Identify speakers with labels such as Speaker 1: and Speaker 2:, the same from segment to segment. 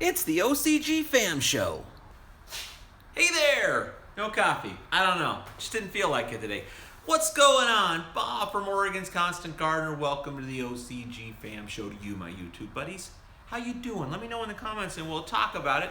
Speaker 1: It's the OCG Fam Show. Hey there! No coffee. I don't know. Just didn't feel like it today. What's going on? Bob from Oregon's Constant Gardener. Welcome to the OCG Fam Show to you, my YouTube buddies. How you doing? Let me know in the comments and we'll talk about it.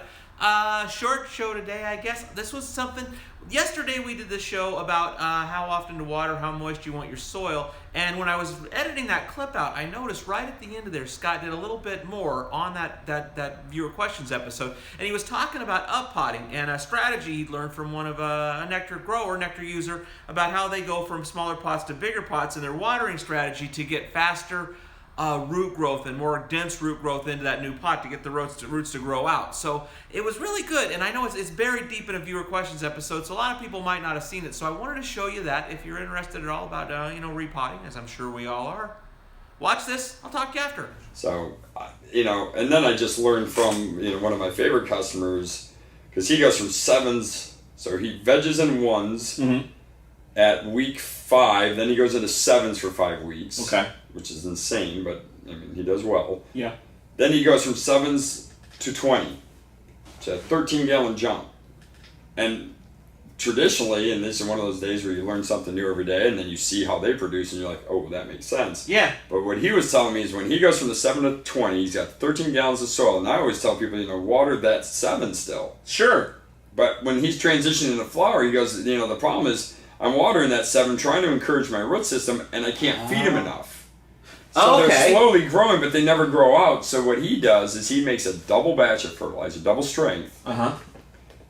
Speaker 1: Short show today, I guess. This was something... Yesterday we did this show about how often to water, how moist you want your soil. And when I was editing that clip out, I noticed right at the end of there, Scott did a little bit more on that viewer questions episode. And he was talking about uppotting and a strategy he'd learned from one of a Nectar grower, Nectar user, about how they go from smaller pots to bigger pots in their watering strategy to get faster root growth and more dense root growth into that new pot to get the roots to grow out. So it was really good, and I know it's buried deep in a viewer questions episode, so a lot of people might not have seen it. So I wanted to show you that if you're interested at all about repotting, as I'm sure we all are. Watch this. I'll talk to you after.
Speaker 2: So and then I just learned from one of my favorite customers, because he goes from 7s, so he veggies in 1s at week 5, then he goes into 7s for 5 weeks.
Speaker 3: Okay.
Speaker 2: Which is insane, but I mean, he does well.
Speaker 3: Yeah.
Speaker 2: Then he goes from 7s to 20. It's a 13-gallon jump. And traditionally, and this is one of those days where you learn something new every day, and then you see how they produce, and you're like, oh, that makes sense.
Speaker 3: Yeah.
Speaker 2: But what he was telling me is when he goes from the 7 to 20, he's got 13 gallons of soil. And I always tell people, water that 7 still.
Speaker 3: Sure.
Speaker 2: But when he's transitioning to flower, he goes, the problem is I'm watering that 7, trying to encourage my root system, and I can't feed him enough. So they're slowly growing, but they never grow out. So what he does is he makes a double batch of fertilizer, double strength.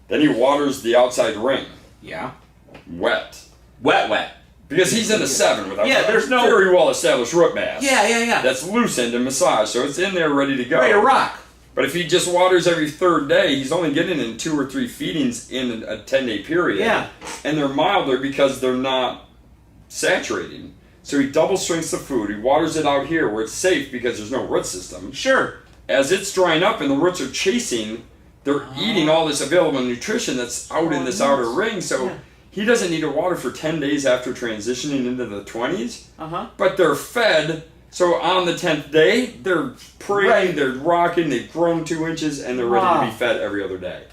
Speaker 2: Then he waters the outside ring.
Speaker 3: Yeah.
Speaker 2: Wet.
Speaker 3: Wet.
Speaker 2: Because he's in a 7 with a
Speaker 3: there's no
Speaker 2: very well-established root mass.
Speaker 3: Yeah.
Speaker 2: That's loosened and massaged, so it's in there ready to go.
Speaker 3: Ready to rock.
Speaker 2: But if he just waters every 3rd day, he's only getting in 2 or 3 feedings in a 10-day period.
Speaker 3: Yeah.
Speaker 2: And they're milder because they're not saturating. So he double strengths the food. He waters it out here where it's safe because there's no root system.
Speaker 3: Sure.
Speaker 2: As it's drying up and the roots are chasing, they're eating all this available nutrition that's out in this outer ring. So he doesn't need to water for 10 days after transitioning into the 20s. But they're fed. So on the 10th day, they're praying, they're rocking, they've grown 2 inches, and they're ready to be fed every other day.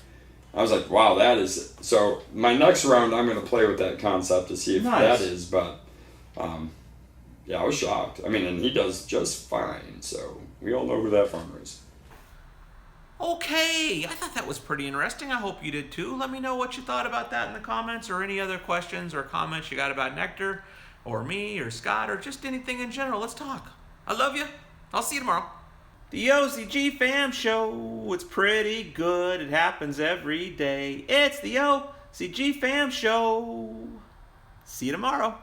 Speaker 2: I was like, wow, that is... So my next round, I'm going to play with that concept to see if that is, but... I was shocked. I mean, and he does just fine, so we all know who that farmer is.
Speaker 1: Okay, I thought that was pretty interesting. I hope you did too. Let me know what you thought about that in the comments, or any other questions or comments you got about Nectar, or me, or Scott, or just anything in general. Let's talk. I love you. I'll see you tomorrow. The OCG Fam Show. It's pretty good. It happens every day. It's the OCG Fam Show. See you tomorrow.